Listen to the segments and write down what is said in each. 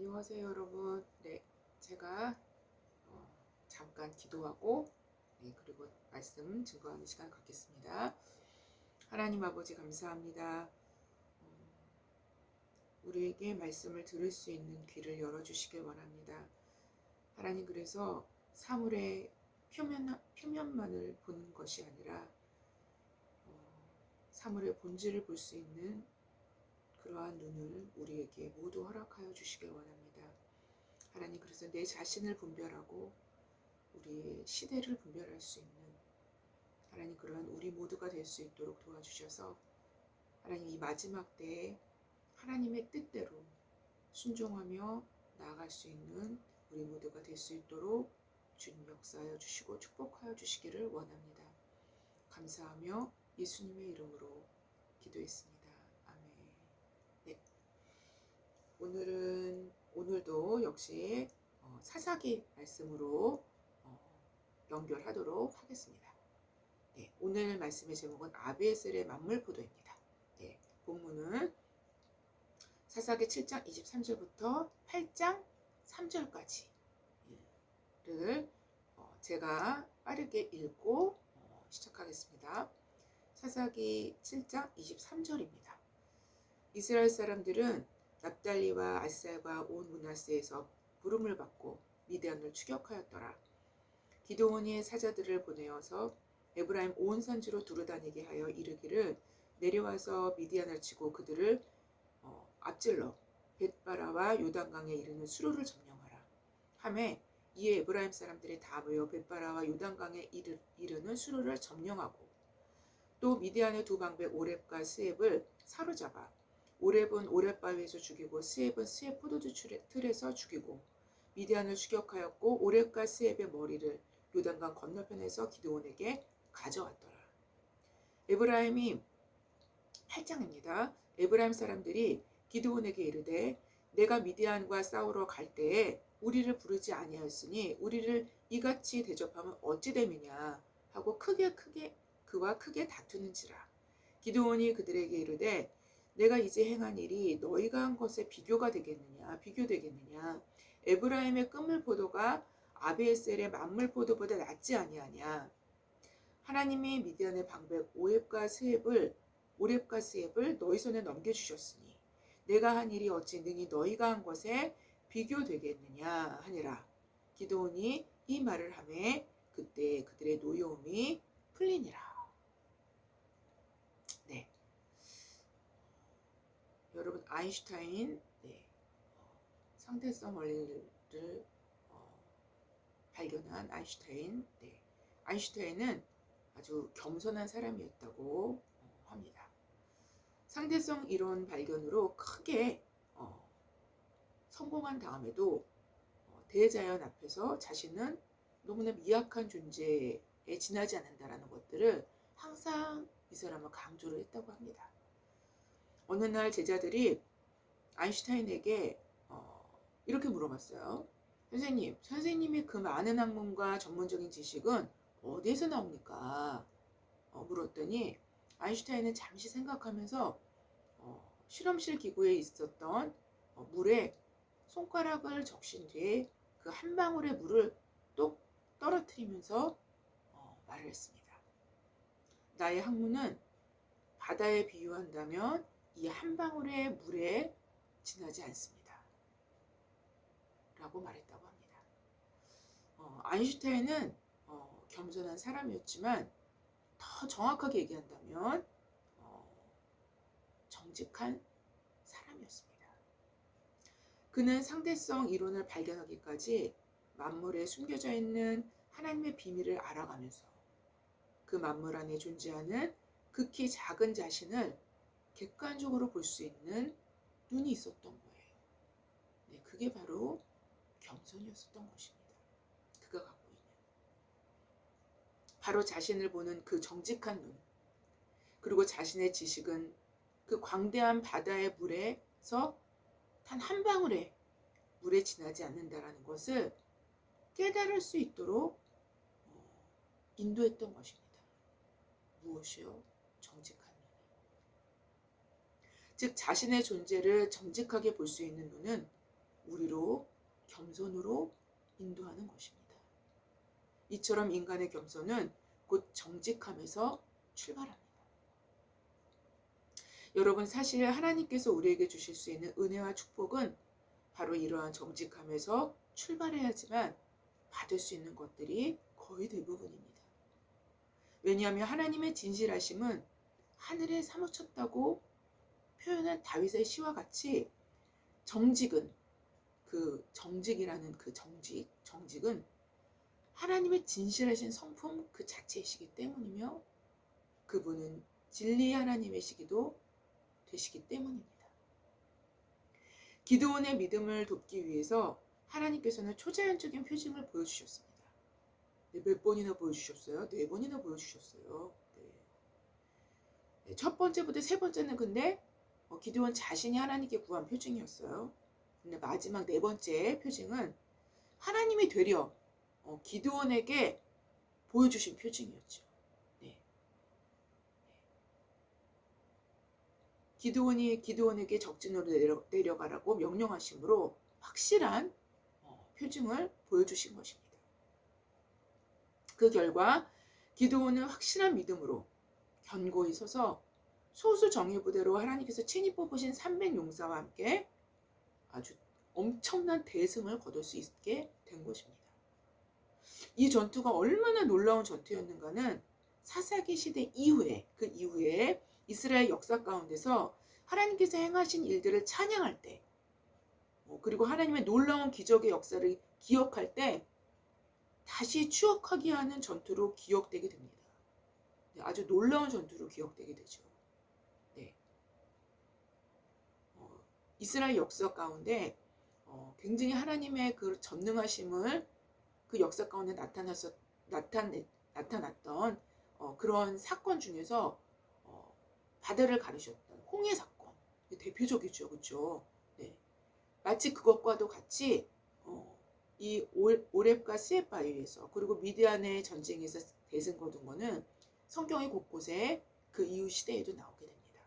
안녕하세요, 여러분. 네, 제가 어, 잠깐 기도하고, 그리고 말씀 증거하는 시간 갖겠습니다. 하나님 아버지 감사합니다. 음, 우리에게 말씀을 들을 수 있는 귀를 열어주시길 원합니다. 하나님, 그래서 사물의 표면만을 보는 것이 아니라 사물의 본질을 볼 수 있는 그러한 눈을 우리에게 모두 허락하여 주시길 원합니다. 하나님, 그래서 내 자신을 분별하고 우리의 시대를 분별할 수 있는 하나님, 그러한 우리 모두가 될 수 있도록 도와주셔서 하나님, 이 마지막 때에 하나님의 뜻대로 순종하며 나아갈 수 있는 우리 모두가 될 수 있도록 주님 역사하여 주시고 축복하여 주시기를 원합니다. 감사하며 예수님의 이름으로 기도했습니다. 아멘. 네, 오늘도 역시 사사기 말씀으로 연결하도록 하겠습니다. 네, 오늘 말씀의 제목은 아비에셀의 만물포도입니다. 네, 본문은 사사기 7장 23절부터 8장 3절까지를 제가 빠르게 읽고 시작하겠습니다. 사사기 7장 23절입니다. 이스라엘 사람들은 납달리와 아살과 온 므낫세에서 부름을 받고 미디안을 추격하였더라. 기드온이 사자들을 보내어서 에브라임 온 산지로 두루다니게 하여 이르기를 내려와서 미디안을 치고 그들을 앞질러 벳바라와 요단강에 이르는 수로를 점령하라 하매 이에 에브라임 사람들이 다 모여 벳바라와 요단강에 이르는 수로를 점령하고 또 미디안의 두 방백 오렙과 스앱을 사로잡아 오렙은 오렙 바위에서 죽이고 스앱은 스앱 포도주 틀에서 죽이고 미디안을 추격하였고 오렙과 스앱의 머리를 요단강 건너편에서 기드온에게 가져왔더라. 에브라임이 8장입니다. 에브라임 사람들이 기드온에게 이르되 내가 미디안과 싸우러 갈 때에 우리를 부르지 아니하였으니 우리를 이같이 대접하면 어찌 됨이냐 하고 그와 크게 다투는지라. 기드온이 그들에게 이르되 내가 이제 행한 일이 너희가 한 것에 비교되겠느냐 에브라임의 끝물 포도가 아비에셀의 만물 포도보다 낫지 아니하냐. 하나님이 미디안의 방백 오렙과 스앱을 너희 손에 넘겨주셨으니 내가 한 일이 어찌 능히 너희가 한 것에 비교되겠느냐 하니라. 기드온이 이 말을 하매 그때 그들의 노여움이 풀리니라. 네, 여러분 아인슈타인 상대성 원리를 발견한 아인슈타인. 아인슈타인은 아주 겸손한 사람이었다고 합니다. 상대성 이론 발견으로 크게 성공한 다음에도 대자연 앞에서 자신은 너무나 미약한 존재에 지나지 않는다라는 것들을 항상 이 사람은 강조를 했다고 합니다. 어느 날 제자들이 아인슈타인에게 이렇게 물어봤어요. 선생님의 그 많은 학문과 전문적인 지식은 어디에서 나옵니까? 물었더니 아인슈타인은 잠시 생각하면서 실험실 기구에 있었던 물에 손가락을 적신 뒤에 그 한 방울의 물을 똑 떨어뜨리면서 말을 했습니다. 나의 학문은 바다에 비유한다면 이 한 방울의 물에 지나지 않습니다. 라고 말했다고 합니다. 아인슈타인은 겸손한 사람이었지만 더 정확하게 얘기한다면 정직한 사람이었습니다. 그는 상대성 이론을 발견하기까지 만물에 숨겨져 있는 하나님의 비밀을 알아가면서 그 만물 안에 존재하는 극히 작은 자신을 객관적으로 볼 수 있는 눈이 있었던 거예요. 네, 그게 바로 겸손이었었던 것입니다. 그가 갖고 있는 바로 자신을 보는 그 정직한 눈, 그리고 자신의 지식은 그 광대한 바다의 물에서 단 한 방울의 물에 지나지 않는다라는 것을 깨달을 수 있도록 인도했던 것입니다. 무엇이요? 정직한 눈. 즉 자신의 존재를 정직하게 볼 수 있는 눈은 우리로 겸손으로 인도하는 것입니다. 이처럼 인간의 겸손은 곧 정직함에서 출발합니다. 여러분, 사실 하나님께서 우리에게 주실 수 있는 은혜와 축복은 바로 이러한 정직함에서 출발해야지만 받을 수 있는 것들이 거의 대부분입니다. 왜냐하면 하나님의 진실하심은 하늘에 사무쳤다고 표현한 다윗의 시와 같이 정직은 정직이라는 정직은 하나님의 진실하신 성품 그 자체이시기 때문이며 그분은 진리의 하나님이시기도 되시기 때문입니다. 기드온의 믿음을 돕기 위해서 하나님께서는 초자연적인 표징을 보여주셨습니다. 몇 번이나 보여주셨어요? 4번이나 보여주셨어요. 첫 번째부터 세 번째는 근데 기드온 자신이 하나님께 구한 표징이었어요. 근데 마지막 4번째 표징은 하나님이 되려 기드온에게 보여주신 표징이었죠. 기드온에게 적진으로 내려가라고 명령하심으로 확실한 표징을 보여주신 것입니다. 그 결과 기드온은 확실한 믿음으로 견고히 서서 소수 정예부대로 하나님께서 친히 뽑으신 300용사와 함께 아주 엄청난 대승을 거둘 수 있게 된 것입니다. 이 전투가 얼마나 놀라운 전투였는가는 사사기 시대 이후에 이스라엘 역사 가운데서 하나님께서 행하신 일들을 찬양할 때 그리고 하나님의 놀라운 기적의 역사를 기억할 때 다시 추억하게 하는 전투로 기억되게 됩니다. 아주 놀라운 전투로 기억되게 되죠. 이스라엘 역사 가운데 굉장히 하나님의 그 전능하심을 그 역사 가운데 나타났던 그런 사건 중에서 바다를 가르셨던 홍해 사건 대표적이죠, 그렇죠? 마치 그것과도 같이 이 오렙과 스에바에서 그리고 미디안의 전쟁에서 대승 거둔 거는 성경의 곳곳에 그 이후 시대에도 나오게 됩니다.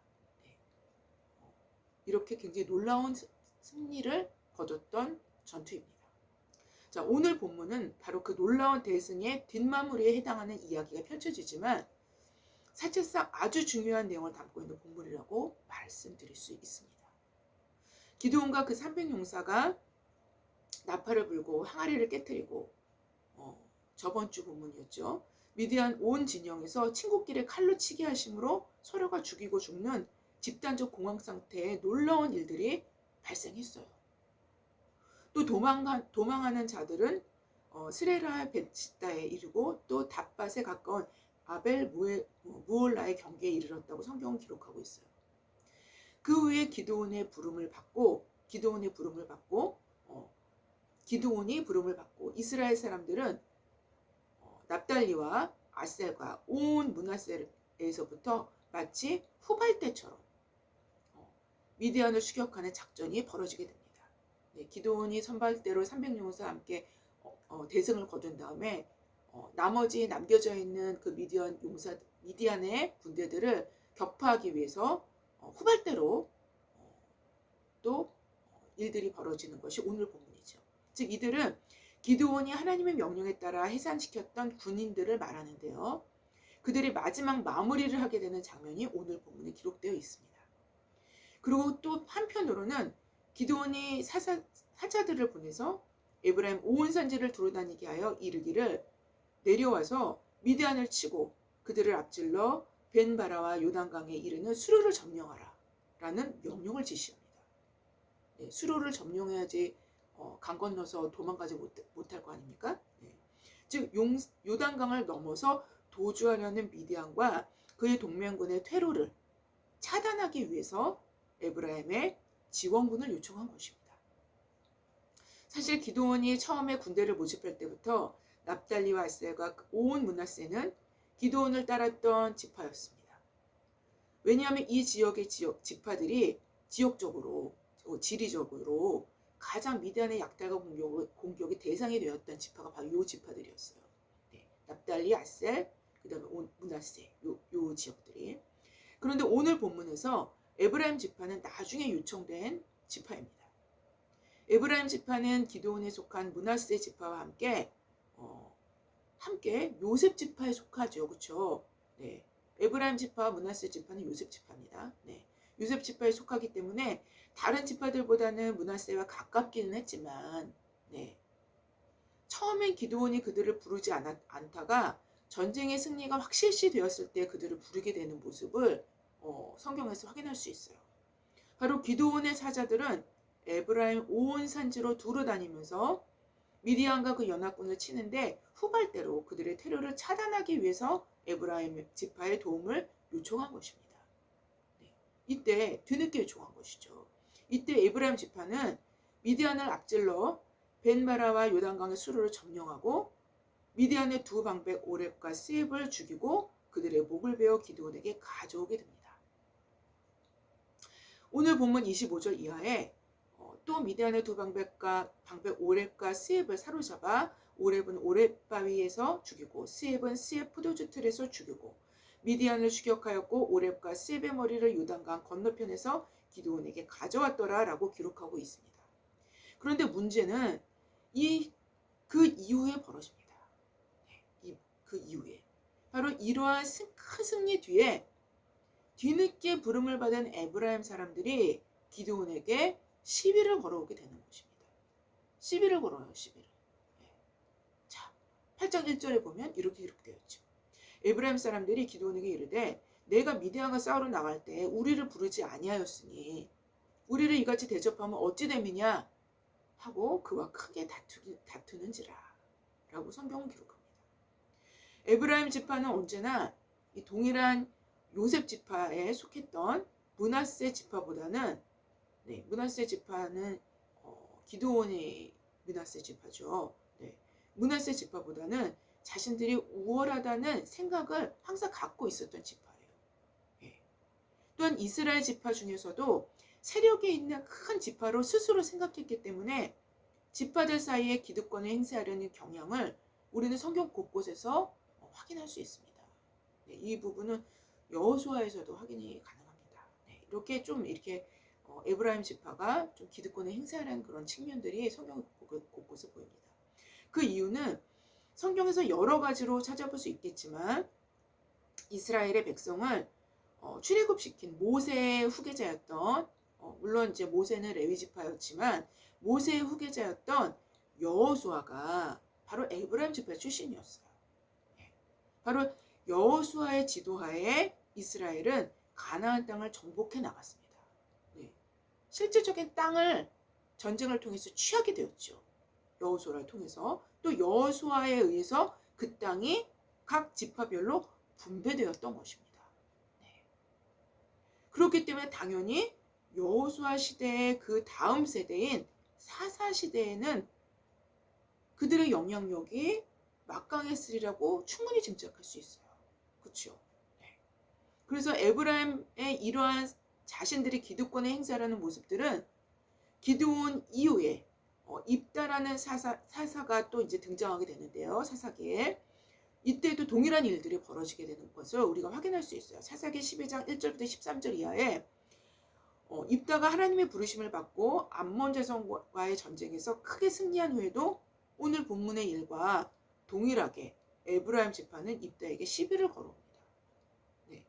이렇게 굉장히 놀라운 승리를 거뒀던 전투입니다. 자, 오늘 본문은 바로 그 놀라운 대승의 뒷마무리에 해당하는 이야기가 펼쳐지지만 사실상 아주 중요한 내용을 담고 있는 본문이라고 말씀드릴 수 있습니다. 기드온과 그 300용사가 나팔을 불고 항아리를 깨뜨리고 저번 주 본문이었죠. 미디안 온 진영에서 친구끼리 칼로 치게 하심으로 서로가 죽이고 죽는 집단적 공황 상태의 놀라운 일들이 발생했어요. 또 도망하는 자들은 스레라 벳시다에 이르고 또 답밭에 가까운 아벨 무올라의 경계에 이르렀다고 성경은 기록하고 있어요. 그 후에 기드온이 부름을 받고 이스라엘 사람들은 납달리와 아셀과 온 므낫세에서부터 마치 후발대처럼 미디안을 추격하는 작전이 벌어지게 됩니다. 기드온이 선발대로 300용사와 함께 대승을 거둔 다음에 나머지 남겨져 있는 그 미디안의 군대들을 격파하기 위해서 후발대로 또 일들이 벌어지는 것이 오늘 본문이죠. 즉 이들은 기드온이 하나님의 명령에 따라 해산시켰던 군인들을 말하는데요. 그들이 마지막 마무리를 하게 되는 장면이 오늘 본문에 기록되어 있습니다. 그리고 또 한편으로는 기드온이 사자들을 보내서 에브라임 온 산지를 두루다니게 하여 이르기를 내려와서 미디안을 치고 그들을 앞질러 벤바라와 요단강에 이르는 수로를 점령하라 라는 명령을 지시합니다. 수로를 점령해야지 강 건너서 도망가지 못할 거 아닙니까? 즉 요단강을 넘어서 도주하려는 미디안과 그의 동맹군의 퇴로를 차단하기 위해서 에브라임의 지원군을 요청한 것입니다. 사실 기드온이 처음에 군대를 모집할 때부터 납달리와 아셀과 온 므낫세는 기드온을 따랐던 지파였습니다. 왜냐하면 이 지역의 지파들이 지리적으로 가장 미디안의 약탈과 공격의 대상이 되었던 지파가 바로 이 지파들이었어요. 납달리, 아셀, 그 다음에 므낫세, 요 지역들이. 그런데 오늘 본문에서 에브라임 지파는 나중에 요청된 지파입니다. 에브라임 지파는 기드온에 속한 므낫세 지파와 함께 요셉 지파에 속하죠. 그렇죠? 네. 에브라임 지파와 므낫세 지파는 요셉 지파입니다. 네. 요셉 지파에 속하기 때문에 다른 지파들보다는 므낫세와 가깝기는 했지만 네. 처음엔 기드온이 그들을 부르지 않다가 전쟁의 승리가 확실시 되었을 때 그들을 부르게 되는 모습을 성경에서 확인할 수 있어요. 바로 기드온의 사자들은 에브라임 온 산지로 두루 다니면서 미디안과 그 연합군을 치는데 후발대로 그들의 테러를 차단하기 위해서 에브라임 지파의 도움을 요청한 것입니다. 네. 이때 뒤늦게 요청한 것이죠. 이때 에브라임 지파는 미디안을 앞질러 벤바라와 요단강의 수로를 점령하고 미디안의 두 방백 오렙과 스엡을 죽이고 그들의 목을 베어 기드온에게 가져오게 됩니다. 오늘 본문 25절 이하에 또 미디안의 두 방백 오렙과 스엡을 사로잡아 오렙은 오렙 바위에서 죽이고 스엡은 스엡 포도주 틀에서 죽이고 미디안을 추격하였고 오렙과 스엡의 머리를 요단강 건너편에서 기드온에게 가져왔더라 라고 기록하고 있습니다. 그런데 문제는 그 이후에 벌어집니다. 그 이후에 바로 이러한 큰 승리 뒤에 뒤늦게 부름을 받은 에브라임 사람들이 기드온에게 시비를 걸어오게 되는 것입니다. 시비를 걸어요. 시비를. 네. 자, 8장 1절에 보면 이렇게 기록되어 있죠. 에브라임 사람들이 기드온에게 이르되 내가 미디안과 싸우러 나갈 때 우리를 부르지 아니하였으니 우리를 이같이 대접하면 어찌 됨이냐 하고 그와 크게 다투는지라 라고 성경은 기록합니다. 에브라임 지파는 언제나 이 동일한 요셉 지파에 속했던 므낫세 지파보다는 므낫세 지파는 기드온이 므낫세 지파죠. 네, 므낫세 지파보다는 자신들이 우월하다는 생각을 항상 갖고 있었던 지파예요. 네. 또한 이스라엘 지파 중에서도 세력이 있는 큰 지파로 스스로 생각했기 때문에 지파들 사이에 기득권을 행사하려는 경향을 우리는 성경 곳곳에서 확인할 수 있습니다. 네, 이 부분은 여호수아에서도 확인이 가능합니다. 네, 이렇게 에브라임 지파가 좀 기득권을 행사하는 그런 측면들이 성경 곳곳에 보입니다. 그 이유는 성경에서 여러 가지로 찾아볼 수 있겠지만 이스라엘의 백성을 출애굽시킨 모세의 후계자였던 물론 이제 모세는 레위 지파였지만 모세의 후계자였던 여호수아가 바로 에브라임 지파 출신이었어요. 네. 바로 여호수아의 지도하에 이스라엘은 가나안 땅을 정복해 나갔습니다. 네. 실질적인 땅을 전쟁을 통해서 취하게 되었죠. 여호수아를 통해서 또 여호수아에 의해서 그 땅이 각 지파별로 분배되었던 것입니다. 네. 그렇기 때문에 당연히 여호수아 시대의 그 다음 세대인 사사 시대에는 그들의 영향력이 막강했으리라고 충분히 짐작할 수 있어요. 그렇죠? 네. 그래서 에브라임의 이러한 자신들이 기득권을 행사하는 모습들은 기드온 이후에 입다라는 사사가 또 이제 등장하게 되는데요. 사사기에 이때도 동일한 일들이 벌어지게 되는 것을 우리가 확인할 수 있어요. 사사기 12장 1절부터 13절 이하에 입다가 하나님의 부르심을 받고 암몬 자손과의 전쟁에서 크게 승리한 후에도 오늘 본문의 일과 동일하게 에브라임 지파는 입다에게 시비를 걸어옵니다. 네.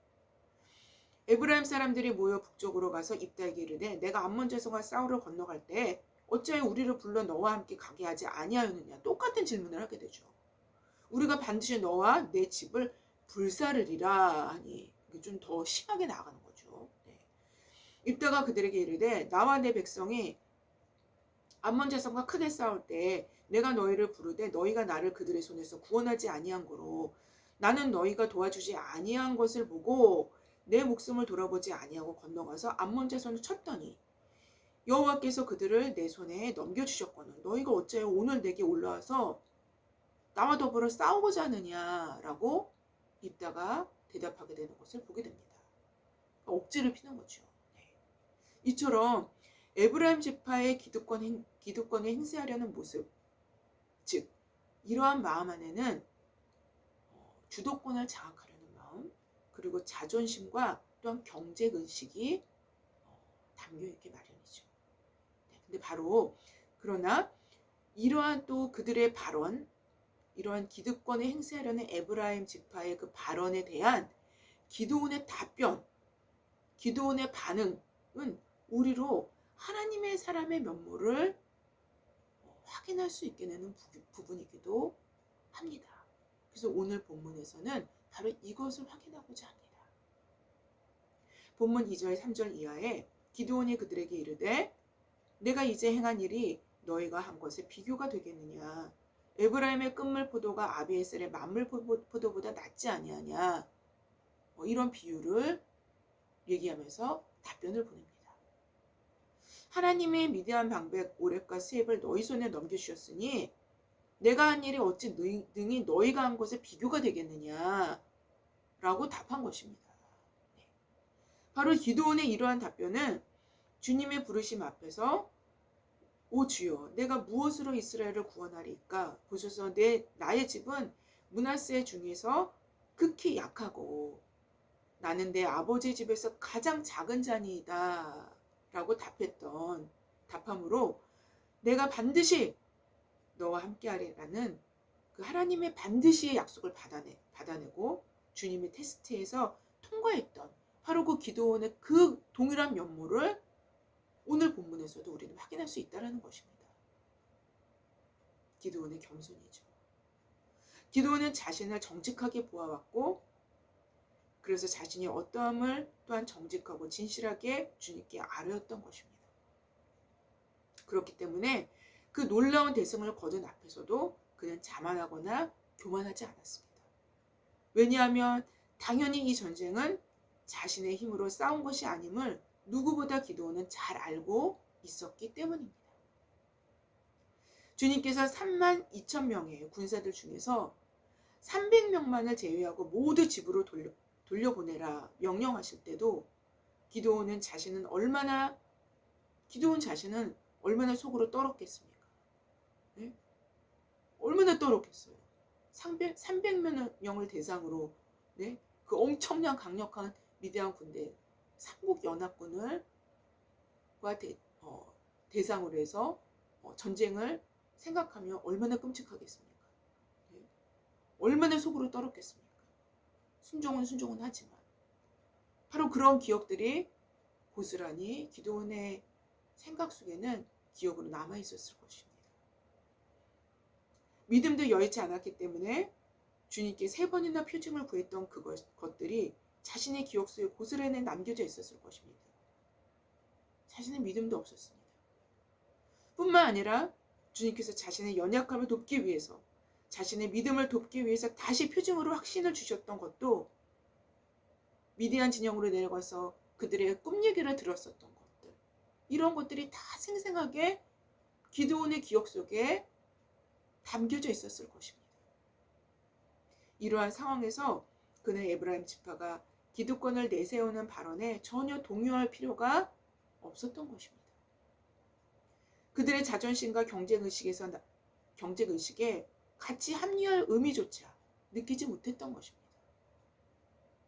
에브라임 사람들이 모여 북쪽으로 가서 입다에게 이르되 내가 암몬 자손과 싸우러 건너갈 때 어찌하여 우리를 불러 너와 함께 가게 하지 아니하였느냐. 똑같은 질문을 하게 되죠. 우리가 반드시 너와 내 집을 불사르리라 하니 좀 더 심하게 나아가는 거죠. 네. 입다가 그들에게 이르되 나와 내 백성이 암몬 자손과 크게 싸울 때 내가 너희를 부르되 너희가 나를 그들의 손에서 구원하지 아니한 거로 나는 너희가 도와주지 아니한 것을 보고 내 목숨을 돌아보지 아니하고 건너가서 암몬 자손을 쳤더니 여호와께서 그들을 내 손에 넘겨주셨거늘 너희가 어찌하여 오늘 내게 올라와서 나와 더불어 싸우고자 하느냐라고 입다가 대답하게 되는 것을 보게 됩니다. 억지를 피는 거죠. 네. 이처럼 에브라임 지파의 기득권을 행사하려는 모습, 즉 이러한 마음 안에는 주도권을 장악하려는 마음, 그리고 자존심과 또한 경쟁의식이 담겨있기 마련이죠. 네. 근데 바로 그러나 이러한 또 그들의 발언, 이러한 기득권을 행사하려는 에브라임 지파의 그 발언에 대한 기드온의 답변, 기드온의 반응은 우리로 하나님의 사람의 면모를 확인할 수 있게 되는 부분이기도 합니다. 그래서 오늘 본문에서는 바로 이것을 확인하고자 합니다. 본문 2절 3절 이하에 기드온이 그들에게 이르되 내가 이제 행한 일이 너희가 한 것에 비교가 되겠느냐. 에브라임의 끝물 포도가 아비에셀의 만물 포도보다 낫지 아니하냐. 이런 비유를 얘기하면서 답변을 보냅니다. 하나님의 미디안 방백 오렙과 스앱을 너희 손에 넘겨주셨으니 내가 한 일이 어찌 능히 너희가 한 것에 비교가 되겠느냐 라고 답한 것입니다. 바로 기드온의 이러한 답변은 주님의 부르심 앞에서 오 주여 내가 무엇으로 이스라엘을 구원하리까. 보셔서 나의 집은 므낫세 중에서 극히 약하고 나는 내 아버지 집에서 가장 작은 자니이다 라고 답함으로 내가 반드시 너와 함께하리라는 그 하나님의 반드시의 약속을 받아내고 주님의 테스트에서 통과했던 바로 그 기드온의 그 동일한 면모를 오늘 본문에서도 우리는 확인할 수 있다는 것입니다. 기드온의 겸손이죠. 기드온은 자신을 정직하게 보아왔고 그래서 자신이 어떠함을 또한 정직하고 진실하게 주님께 아뢰었던 것입니다. 그렇기 때문에 그 놀라운 대승을 거둔 앞에서도 그는 자만하거나 교만하지 않았습니다. 왜냐하면 당연히 이 전쟁은 자신의 힘으로 싸운 것이 아님을 누구보다 기드온은 잘 알고 있었기 때문입니다. 주님께서 32,000명의 군사들 중에서 300명만을 제외하고 모두 집으로 돌려보내라 명령하실 때도 기드온 자신은 얼마나 속으로 떨었겠습니까? 네? 얼마나 떨었겠어요. 300명을 대상으로 네? 그 엄청난 강력한 미디안 군대 삼국연합군을 대상으로 해서 전쟁을 생각하면 얼마나 끔찍하겠습니까? 네? 얼마나 속으로 떨었겠습니까? 순종은 하지만 바로 그런 기억들이 고스란히 기드온의 생각 속에는 기억으로 남아있었을 것입니다. 믿음도 여의치 않았기 때문에 주님께 3번이나 표징을 구했던 그것들이 자신의 기억 속에 고스란히 남겨져 있었을 것입니다. 자신의 믿음도 없었습니다. 뿐만 아니라 주님께서 자신의 연약함을 돕기 위해서 자신의 믿음을 돕기 위해서 다시 표징으로 확신을 주셨던 것도 미디안 진영으로 내려가서 그들의 꿈 얘기를 들었었던 것들, 이런 것들이 다 생생하게 기드온의 기억 속에 담겨져 있었을 것입니다. 이러한 상황에서 그는 에브라임 지파가 기득권을 내세우는 발언에 전혀 동요할 필요가 없었던 것입니다. 그들의 자존심과 경쟁의식에 같이 합류할 의미조차 느끼지 못했던 것입니다.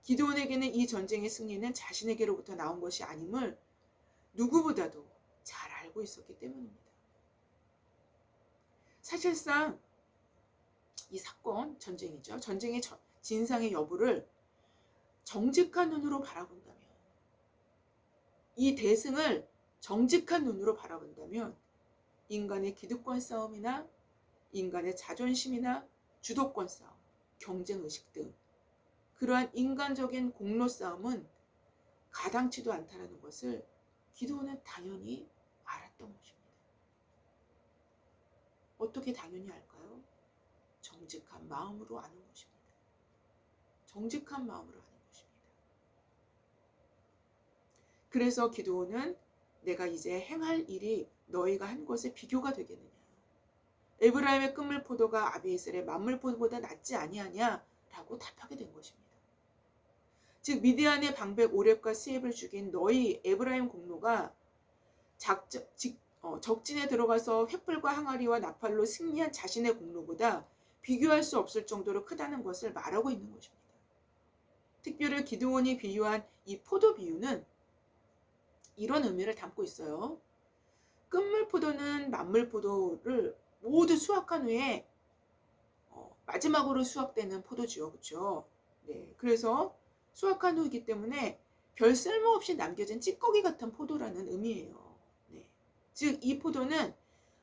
기드온에게는 이 전쟁의 승리는 자신에게로부터 나온 것이 아님을 누구보다도 잘 알고 있었기 때문입니다. 사실상 이 사건, 전쟁이죠. 전쟁의 진상의 여부를 정직한 눈으로 바라본다면, 이 대승을 정직한 눈으로 바라본다면 인간의 기득권 싸움이나 인간의 자존심이나 주도권 싸움, 경쟁의식 등 그러한 인간적인 공로 싸움은 가당치도 않다는 것을 기드온은 당연히 알았던 것입니다. 어떻게 당연히 알까요? 정직한 마음으로 아는 것입니다. 정직한 마음으로 아는 것입니다. 그래서 기드온은 내가 이제 행할 일이 너희가 한 것에 비교가 되겠느냐. 에브라임의 끝물 포도가 아비에셀의 만물 포도보다 낫지 아니하냐 라고 답하게 된 것입니다. 즉 미디안의 방백 오렙과 스앱을 죽인 너희 에브라임 공로가 적진에 들어가서 횃불과 항아리와 나팔로 승리한 자신의 공로보다 비교할 수 없을 정도로 크다는 것을 말하고 있는 것입니다. 특별히 기드온이 비유한 이 포도 비유는 이런 의미를 담고 있어요. 끝물포도는 만물포도를 모두 수확한 후에 마지막으로 수확되는 포도주요. 그렇죠? 네, 그래서 수확한 후이기 때문에 별 쓸모없이 남겨진 찌꺼기 같은 포도라는 의미예요. 네. 즉, 이 포도는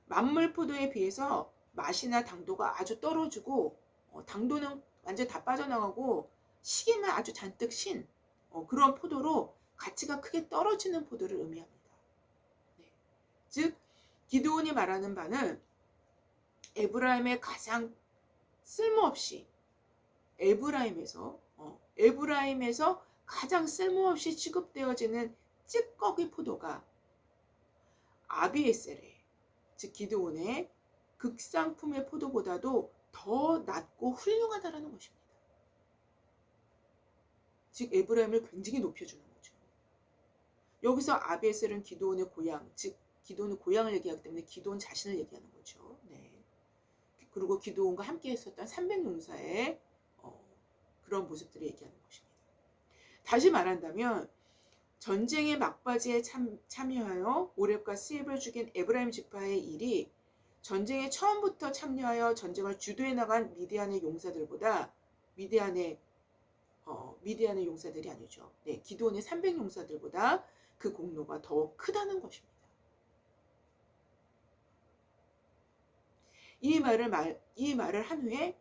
만물포도에 비해서 맛이나 당도가 아주 떨어지고 당도는 완전 다 빠져나가고 시기만 아주 잔뜩 신 그런 포도로 가치가 크게 떨어지는 포도를 의미합니다. 네. 즉, 기드온이 말하는 바는 에브라임의 가장 쓸모없이 에브라임에서 가장 쓸모없이 취급되어지는 찌꺼기 포도가 아비에셀의, 즉 기드온의 극상품의 포도보다도 더 낫고 훌륭하다라는 것입니다. 즉 에브라임을 굉장히 높여주는 거죠. 여기서 아비에셀은 기드온의 고향, 즉 기드온의 고향을 얘기하기 때문에 기드온 자신을 얘기하는 거죠. 네. 그리고 기드온과 함께 했었던 300용사의 그런 모습들을 얘기하는 것입니다. 다시 말한다면 전쟁의 막바지에 참여하여 오렙과 스엡을 죽인 에브라임 지파의 일이 전쟁에 처음부터 참여하여 전쟁을 주도해 나간 미디안의 용사들보다 미디안의 용사들이 아니죠. 네, 기드온의 300용사들보다 그 공로가 더 크다는 것입니다. 이 말을 한 후에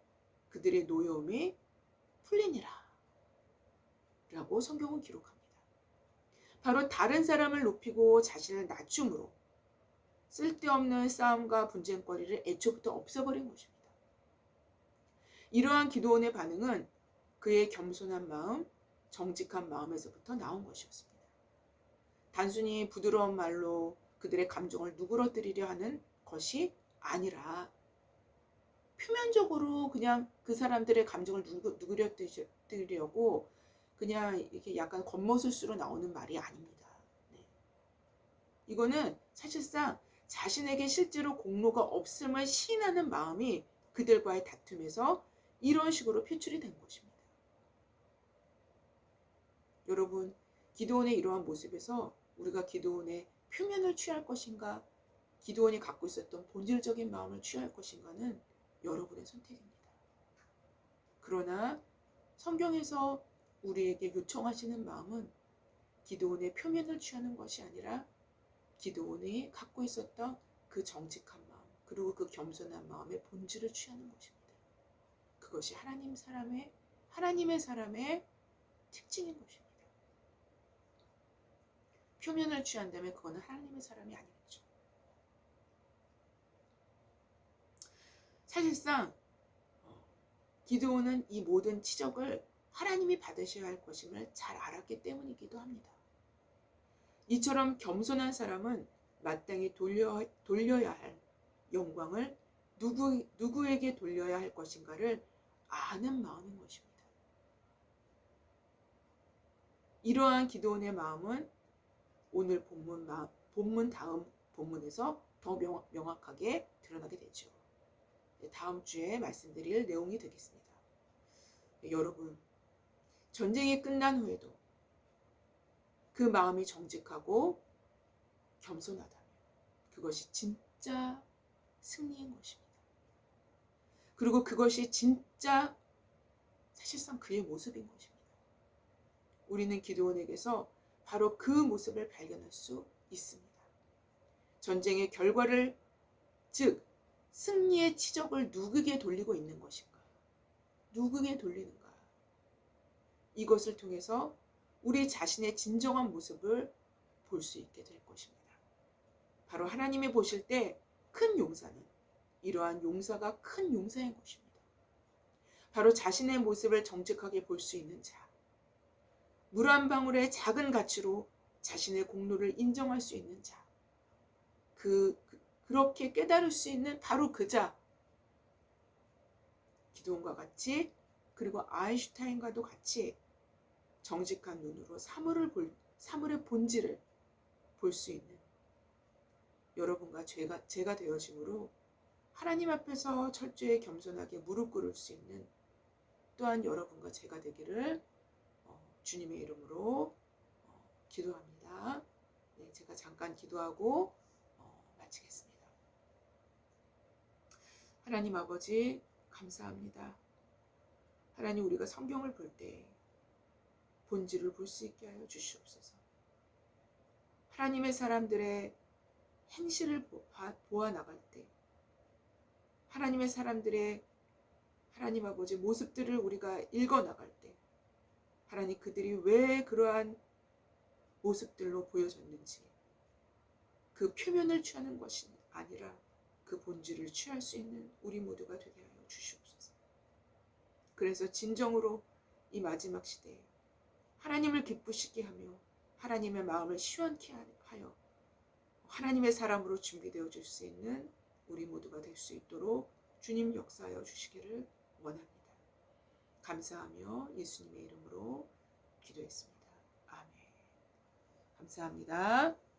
그들의 노여움이 풀리니라 라고 성경은 기록합니다. 바로 다른 사람을 높이고 자신을 낮춤으로 쓸데없는 싸움과 분쟁거리를 애초부터 없애버린 것입니다. 이러한 기드온의 반응은 그의 겸손한 마음, 정직한 마음에서부터 나온 것이었습니다. 단순히 부드러운 말로 그들의 감정을 누그러뜨리려 하는 것이 아니라 표면적으로 그냥 그 사람들의 감정을 누그러뜨리려고 그냥 이렇게 약간 겉모술수로 나오는 말이 아닙니다. 네. 이거는 사실상 자신에게 실제로 공로가 없음을 시인하는 마음이 그들과의 다툼에서 이런 식으로 표출이 된 것입니다. 여러분, 기드온의 이러한 모습에서 우리가 기드온의 표면을 취할 것인가, 기드온이 갖고 있었던 본질적인 마음을 취할 것인가는 여러분의 선택입니다. 그러나 성경에서 우리에게 요청하시는 마음은 기드온의 표면을 취하는 것이 아니라 기드온이 갖고 있었던 그 정직한 마음, 그리고 그 겸손한 마음의 본질을 취하는 것입니다. 그것이 하나님의 사람의 특징인 것입니다. 표면을 취한다면 그거는 하나님의 사람이 아니겠죠. 사실상 기드온은 이 모든 치적을 하나님이 받으셔야 할 것임을 잘 알았기 때문이기도 합니다. 이처럼 겸손한 사람은 마땅히 돌려야 할 영광을 누구에게 돌려야 할 것인가를 아는 마음인 것입니다. 이러한 기드온의 마음은 오늘 본문 다음 본문에서 더 명확하게 드러나게 되죠. 다음 주에 말씀드릴 내용이 되겠습니다. 여러분, 전쟁이 끝난 후에도 그 마음이 정직하고 겸손하다면 그것이 진짜 승리인 것입니다. 그리고 그것이 진짜 사실상 그의 모습인 것입니다. 우리는 기드온에게서 바로 그 모습을 발견할 수 있습니다. 전쟁의 결과를, 즉 승리의 치적을 누구에게 돌리고 있는 것인가? 누구에게 돌리는가? 이것을 통해서 우리 자신의 진정한 모습을 볼 수 있게 될 것입니다. 바로 하나님이 보실 때 큰 용사는 이러한 용사가 큰 용사인 것입니다. 바로 자신의 모습을 정직하게 볼 수 있는 자, 물 한 방울의 작은 가치로 자신의 공로를 인정할 수 있는 자, 그렇게 깨달을 수 있는 바로 그 자, 기드온과 같이, 그리고 아인슈타인과도 같이 정직한 눈으로 사물의 본질을 볼 수 있는 여러분과 제가 되어짐으로 하나님 앞에서 철저히 겸손하게 무릎 꿇을 수 있는 또한 여러분과 제가 되기를 주님의 이름으로 기도합니다. 네, 제가 잠깐 기도하고 하나님 아버지 감사합니다. 하나님, 우리가 성경을 볼 때 본질을 볼 수 있게 하여 주시옵소서. 하나님의 사람들의 행실을 보아 나갈 때, 하나님의 사람들의 하나님 아버지 모습들을 우리가 읽어 나갈 때, 하나님, 그들이 왜 그러한 모습들로 보여졌는지, 그 표면을 취하는 것이 아니라 그 본질을 취할 수 있는 우리 모두가 되게 하여 주시옵소서. 그래서 진정으로 이 마지막 시대에 하나님을 기쁘시게 하며 하나님의 마음을 시원케 하여 하나님의 사람으로 준비되어 줄 수 있는 우리 모두가 될 수 있도록 주님 역사하여 주시기를 원합니다. 감사하며 예수님의 이름으로 기도했습니다. 아멘. 감사합니다.